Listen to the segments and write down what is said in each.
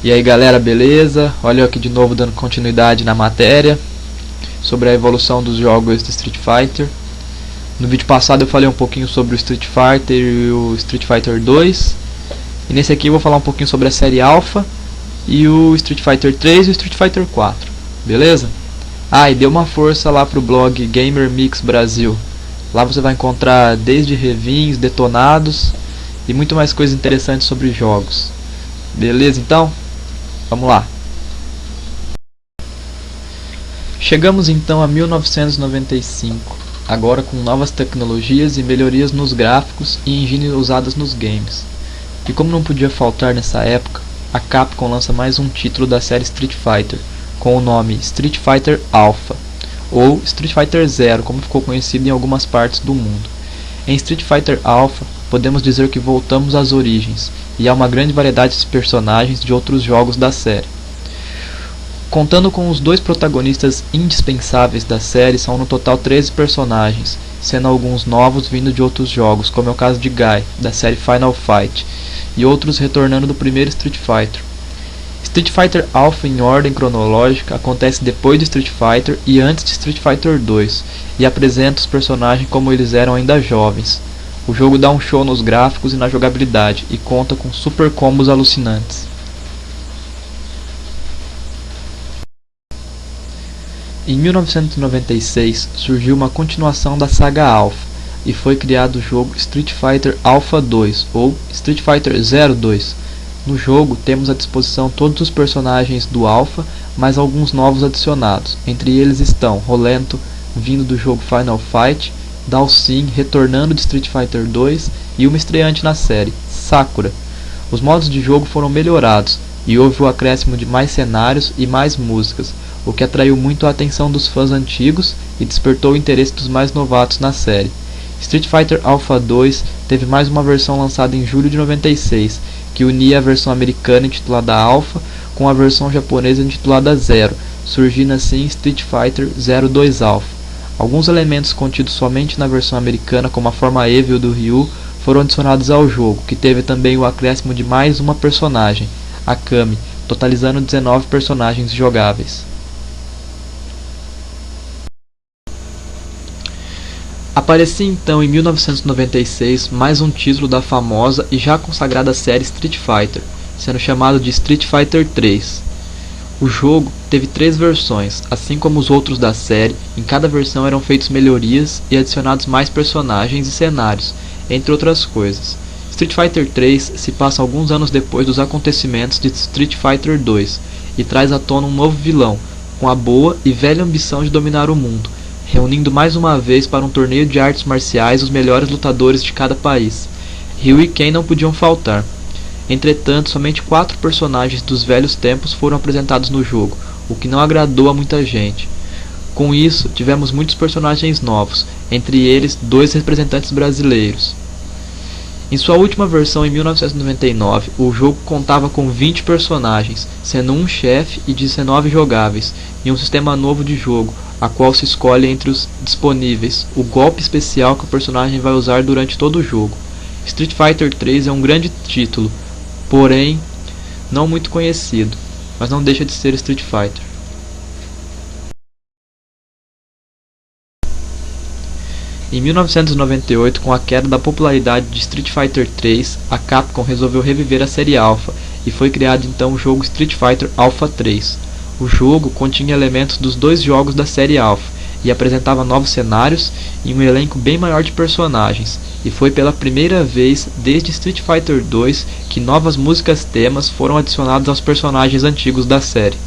E aí galera, beleza? Olha eu aqui de novo dando continuidade na matéria sobre a evolução dos jogos do Street Fighter. No vídeo passado eu falei um pouquinho sobre o Street Fighter e o Street Fighter 2. E nesse aqui eu vou falar um pouquinho sobre a série Alpha e o Street Fighter 3 e o Street Fighter 4. Beleza? E dê uma força lá pro blog Gamer Mix Brasil. Lá você vai encontrar desde reviews, detonados e muito mais coisas interessantes sobre jogos. Beleza então? Vamos lá. Chegamos então a 1995, agora com novas tecnologias e melhorias nos gráficos e engines usadas nos games. E como não podia faltar nessa época, a Capcom lança mais um título da série Street Fighter, com o nome Street Fighter Alpha, ou Street Fighter Zero, como ficou conhecido em algumas partes do mundo. Em Street Fighter Alpha, podemos dizer que voltamos às origens, e há uma grande variedade de personagens de outros jogos da série. Contando com os dois protagonistas indispensáveis da série, são no total 13 personagens, sendo alguns novos vindo de outros jogos, como é o caso de Guy, da série Final Fight, e outros retornando do primeiro Street Fighter. Street Fighter Alpha em ordem cronológica acontece depois de Street Fighter e antes de Street Fighter 2, e apresenta os personagens como eles eram ainda jovens. O jogo dá um show nos gráficos e na jogabilidade, e conta com super combos alucinantes. Em 1996 surgiu uma continuação da saga Alpha, e foi criado o jogo Street Fighter Alpha 2, ou Street Fighter 02. No jogo temos à disposição todos os personagens do Alpha, mais alguns novos adicionados. Entre eles estão Rolento, vindo do jogo Final Fight, Dhalsim, retornando de Street Fighter 2, e uma estreante na série, Sakura. Os modos de jogo foram melhorados, e houve o acréscimo de mais cenários e mais músicas, o que atraiu muito a atenção dos fãs antigos e despertou o interesse dos mais novatos na série. Street Fighter Alpha 2 teve mais uma versão lançada em julho de 96, que unia a versão americana intitulada Alpha com a versão japonesa intitulada Zero, surgindo assim Street Fighter 02 Alpha. Alguns elementos contidos somente na versão americana, como a forma Evil do Ryu, foram adicionados ao jogo, que teve também o acréscimo de mais uma personagem, a Kami, totalizando 19 personagens jogáveis. Aparecia então em 1996 mais um título da famosa e já consagrada série Street Fighter, sendo chamado de Street Fighter 3. O jogo teve 3 versões, assim como os outros da série. Em cada versão eram feitas melhorias e adicionados mais personagens e cenários, entre outras coisas. Street Fighter 3 se passa alguns anos depois dos acontecimentos de Street Fighter 2 e traz à tona um novo vilão, com a boa e velha ambição de dominar o mundo, reunindo mais uma vez para um torneio de artes marciais os melhores lutadores de cada país. Ryu e Ken não podiam faltar. Entretanto, somente 4 personagens dos velhos tempos foram apresentados no jogo, o que não agradou a muita gente. Com isso, tivemos muitos personagens novos, entre eles 2 representantes brasileiros. Em sua última versão em 1999, o jogo contava com 20 personagens, sendo um chefe e 19 jogáveis, e um sistema novo de jogo, a qual se escolhe entre os disponíveis o golpe especial que o personagem vai usar durante todo o jogo. Street Fighter 3 é um grande título, porém não muito conhecido, mas não deixa de ser Street Fighter. Em 1998, com a queda da popularidade de Street Fighter 3, a Capcom resolveu reviver a série Alpha, e foi criado então o jogo Street Fighter Alpha 3. O jogo continha elementos dos 2 jogos da série Alpha, e apresentava novos cenários e um elenco bem maior de personagens, e foi pela primeira vez desde Street Fighter 2 que novas músicas temas foram adicionadas aos personagens antigos da série.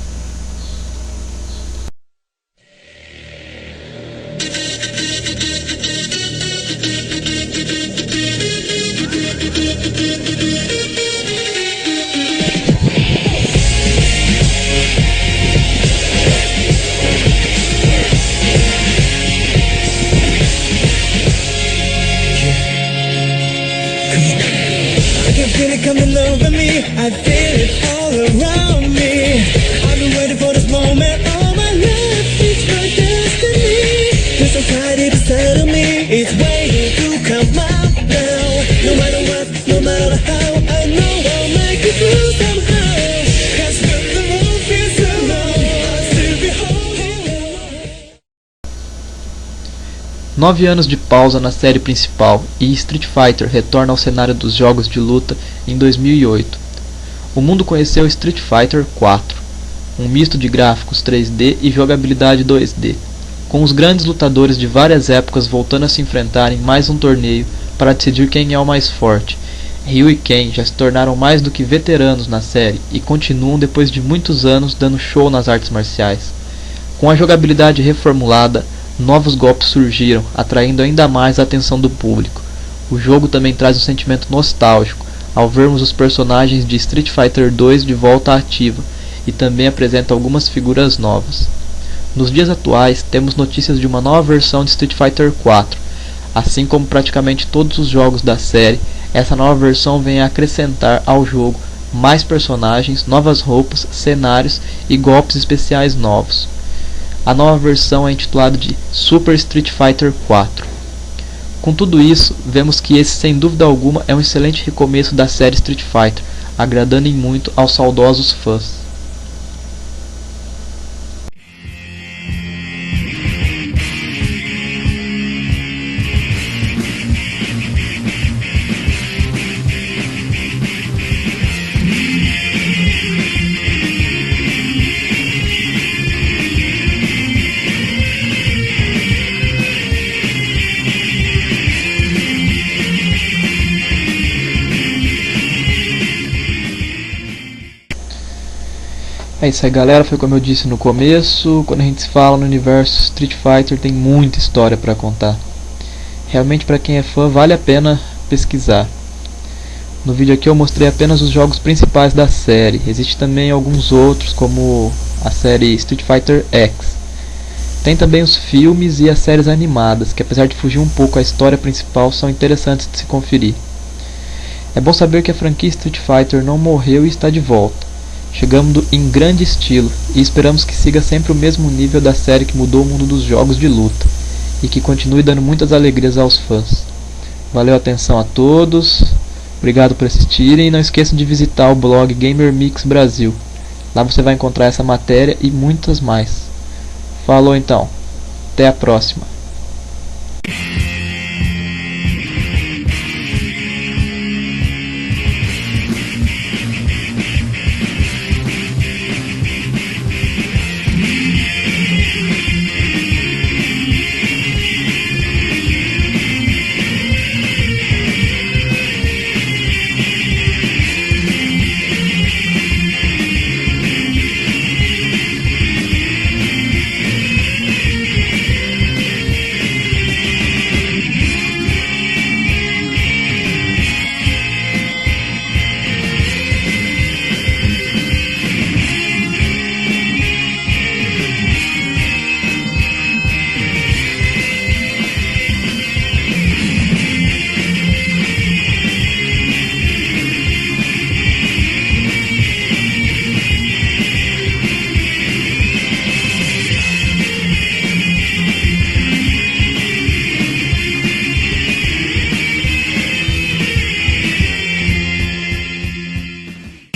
I can feel it coming over me, I feel it all around me. I'm 9 anos de pausa na série principal e Street Fighter retorna ao cenário dos jogos de luta em 2008. O mundo conheceu Street Fighter 4, um misto de gráficos 3D e jogabilidade 2D, com os grandes lutadores de várias épocas voltando a se enfrentar em mais um torneio para decidir quem é o mais forte. Ryu e Ken já se tornaram mais do que veteranos na série e continuam depois de muitos anos dando show nas artes marciais. Com a jogabilidade reformulada, novos golpes surgiram, atraindo ainda mais a atenção do público. O jogo também traz um sentimento nostálgico, ao vermos os personagens de Street Fighter 2 de volta à ativa, e também apresenta algumas figuras novas. Nos dias atuais, temos notícias de uma nova versão de Street Fighter 4. Assim como praticamente todos os jogos da série, essa nova versão vem a acrescentar ao jogo mais personagens, novas roupas, cenários e golpes especiais novos. A nova versão é intitulada de Super Street Fighter 4. Com tudo isso, vemos que esse sem dúvida alguma é um excelente recomeço da série Street Fighter, agradando em muito aos saudosos fãs. É isso aí, galera, foi como eu disse no começo, quando a gente se fala no universo Street Fighter tem muita história para contar. Realmente, para quem é fã, vale a pena pesquisar. No vídeo aqui eu mostrei apenas os jogos principais da série. Existem também alguns outros, como a série Street Fighter X. Tem também os filmes e as séries animadas, que apesar de fugir um pouco à história principal, são interessantes de se conferir. É bom saber que a franquia Street Fighter não morreu e está de volta, chegando em grande estilo, e esperamos que siga sempre o mesmo nível da série que mudou o mundo dos jogos de luta, e que continue dando muitas alegrias aos fãs. Valeu a atenção a todos, obrigado por assistirem, e não esqueçam de visitar o blog Gamer Mix Brasil. Lá você vai encontrar essa matéria e muitas mais. Falou então, até a próxima.